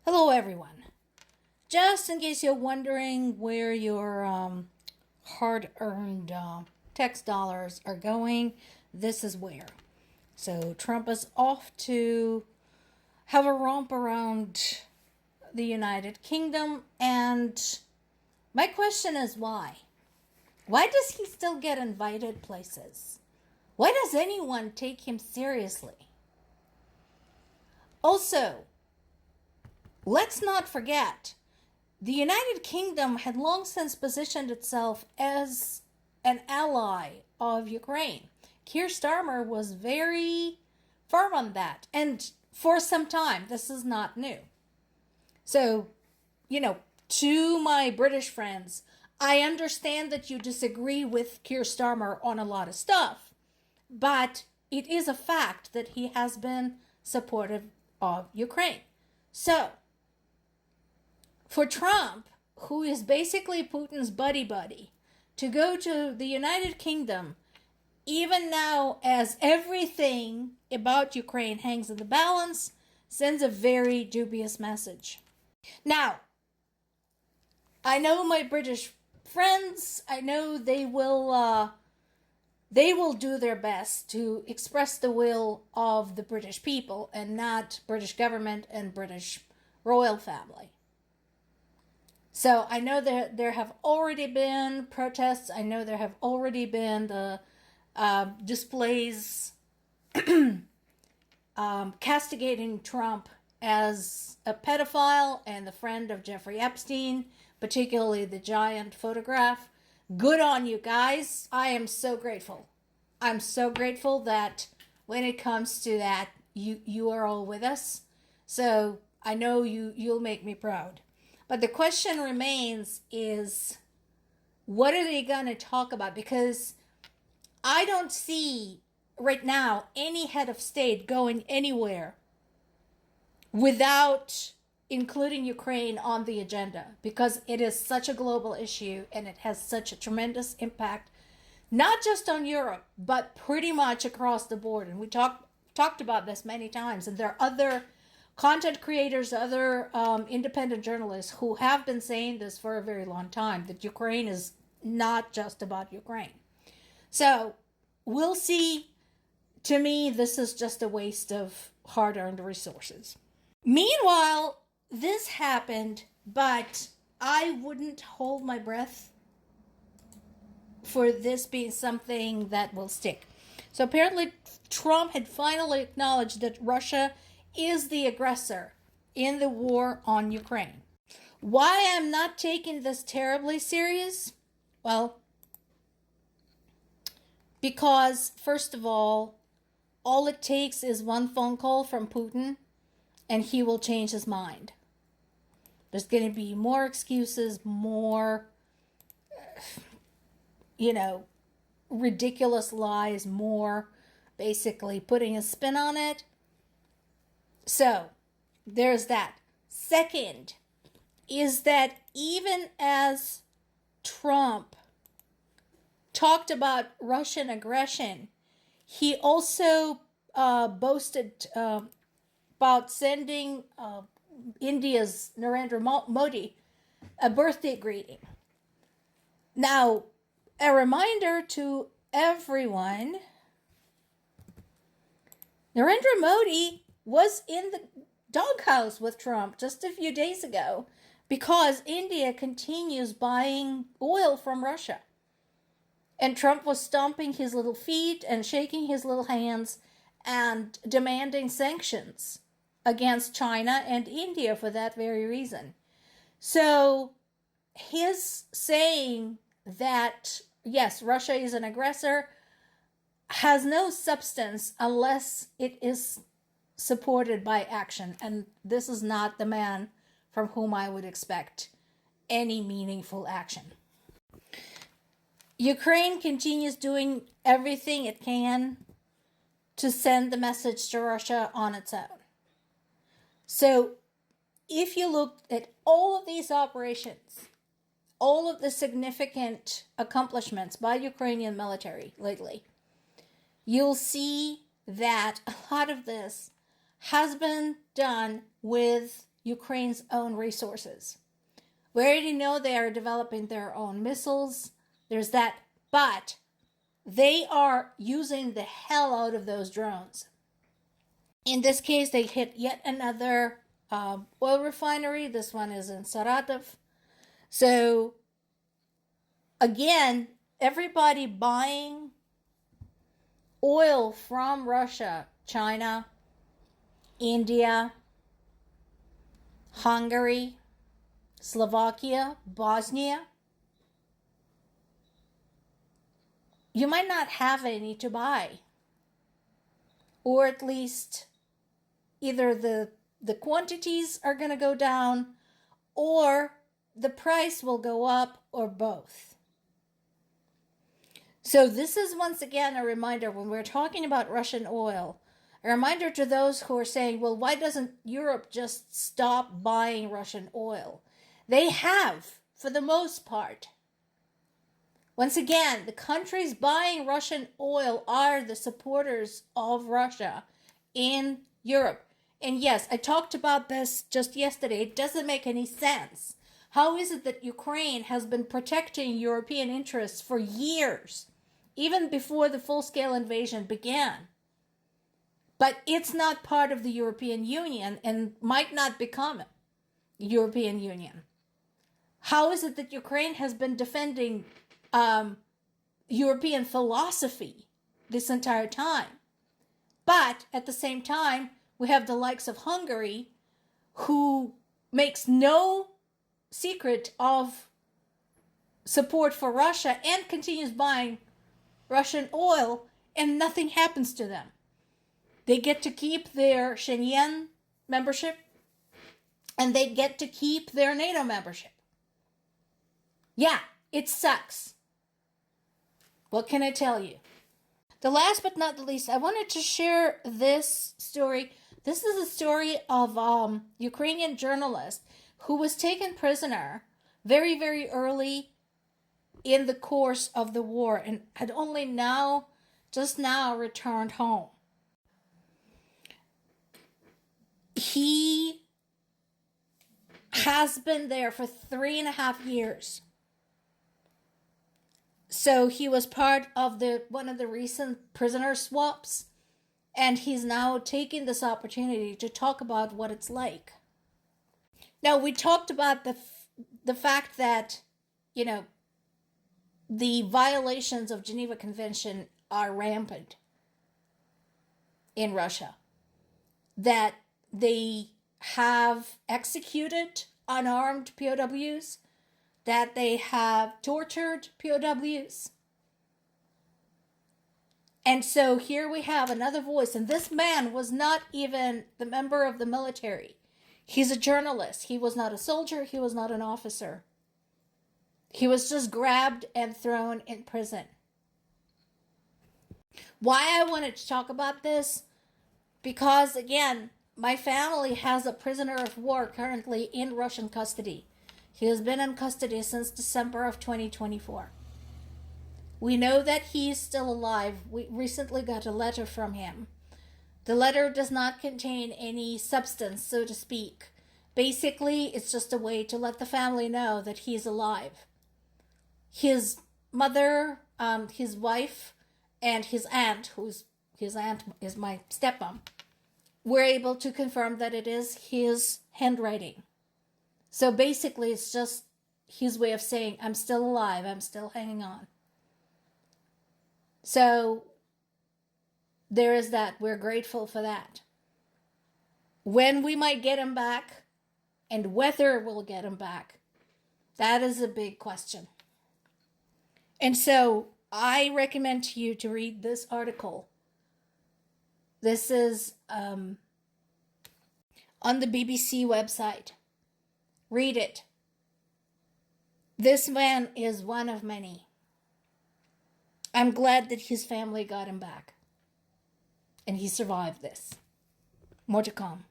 Hello, everyone. Just in case you're wondering where your hard-earned tax dollars are going, this is where. So Trump is off to have a romp around the United Kingdom, and my question is why? Why does he still get invited places? Why does anyone take him seriously? Also, let's not forget, the United Kingdom had long since positioned itself as an ally of Ukraine. Keir Starmer was very firm on that, and for some time. This is not new. So, to my British friends, I understand that you disagree with Keir Starmer on a lot of stuff, but it is a fact that he has been supportive of Ukraine. So, for Trump, who is basically Putin's buddy, to go to the United Kingdom, even now as everything about Ukraine hangs in the balance, sends a very dubious message. Now, I know my British friends, I know they will do their best to express the will of the British people and not British government and British royal family. So I know there have already been protests. I know there have already been the displays castigating Trump as a pedophile and the friend of Jeffrey Epstein, particularly the giant photograph. Good on you guys. I am so grateful. I'm so grateful that when it comes to that, you are all with us. So I know you'll make me proud. But the question remains is, what are they going to talk about? Because I don't see right now any head of state going anywhere without including Ukraine on the agenda, because it is such a global issue and it has such a tremendous impact, not just on Europe, but pretty much across the board. And we talked about this many times, and there are other content creators, other independent journalists who have been saying this for a very long time, that Ukraine is not just about Ukraine. So we'll see. To me, this is just a waste of hard-earned resources. Meanwhile, this happened, but I wouldn't hold my breath for this being something that will stick. So apparently Trump had finally acknowledged that Russia is the aggressor in the war on Ukraine. Why I'm not taking this terribly serious? Well, because first of all it takes is one phone call from Putin and he will change his mind. There's going to be more excuses, more, ridiculous lies, more basically putting a spin on it. So, there's that. Second is that even as Trump talked about Russian aggression, he also boasted about sending India's Narendra Modi a birthday greeting. Now, a reminder to everyone, Narendra Modi was in the doghouse with Trump just a few days ago because India continues buying oil from Russia. And Trump was stomping his little feet and shaking his little hands and demanding sanctions against China and India for that very reason. So his saying that, yes, Russia is an aggressor has no substance unless it is supported by action. And this is not the man from whom I would expect any meaningful action. Ukraine continues doing everything it can to send the message to Russia on its own. So if you look at all of these operations, all of the significant accomplishments by Ukrainian military lately, you'll see that a lot of this has been done with Ukraine's own resources. We already know they are developing their own missiles. There's that. But they are using the hell out of those drones. In this case, they hit yet another oil refinery. This one is in Saratov. So, again, everybody buying oil from Russia, China, India, Hungary, Slovakia, Bosnia, you might not have any to buy. Or at least either the quantities are going to go down or the price will go up, or both. So this is once again a reminder when we're talking about Russian oil, a reminder to those who are saying, well, why doesn't Europe just stop buying Russian oil? They have, for the most part. Once again, the countries buying Russian oil are the supporters of Russia in Europe. And yes, I talked about this just yesterday. It doesn't make any sense. How is it that Ukraine has been protecting European interests for years, even before the full-scale invasion began? But it's not part of the European Union and might not become European Union. How is it that Ukraine has been defending European philosophy this entire time? But at the same time, we have the likes of Hungary, who makes no secret of support for Russia and continues buying Russian oil, and nothing happens to them. They get to keep their Schengen membership, and they get to keep their NATO membership. Yeah, it sucks. What can I tell you? The last but not the least, I wanted to share this story. This is a story of a Ukrainian journalist who was taken prisoner very, very early in the course of the war and had only just now returned home. He has been there for 3.5 years. So he was part of one of the recent prisoner swaps, and he's now taking this opportunity to talk about what it's like. Now, we talked about the fact that, the violations of Geneva Convention are rampant in Russia. That they have executed unarmed POWs, that they have tortured POWs. And so here we have another voice, and this man was not even the member of the military. He's a journalist. He was not a soldier. He was not an officer. He was just grabbed and thrown in prison. Why I wanted to talk about this? Because, again, my family has a prisoner of war currently in Russian custody. He has been in custody since December of 2024. We know that he is still alive. We recently got a letter from him. The letter does not contain any substance, so to speak. Basically, it's just a way to let the family know that he's alive. His mother, his wife, and his aunt, his aunt is my stepmom, were able to confirm that it is his handwriting. So basically, it's just his way of saying, I'm still alive, I'm still hanging on. So there is that. We're grateful for that. When we might get him back and whether we'll get him back, that is a big question. And so I recommend to you to read this article. This is on the BBC website. Read it. This man is one of many. I'm glad that his family got him back. And he survived this. More to come.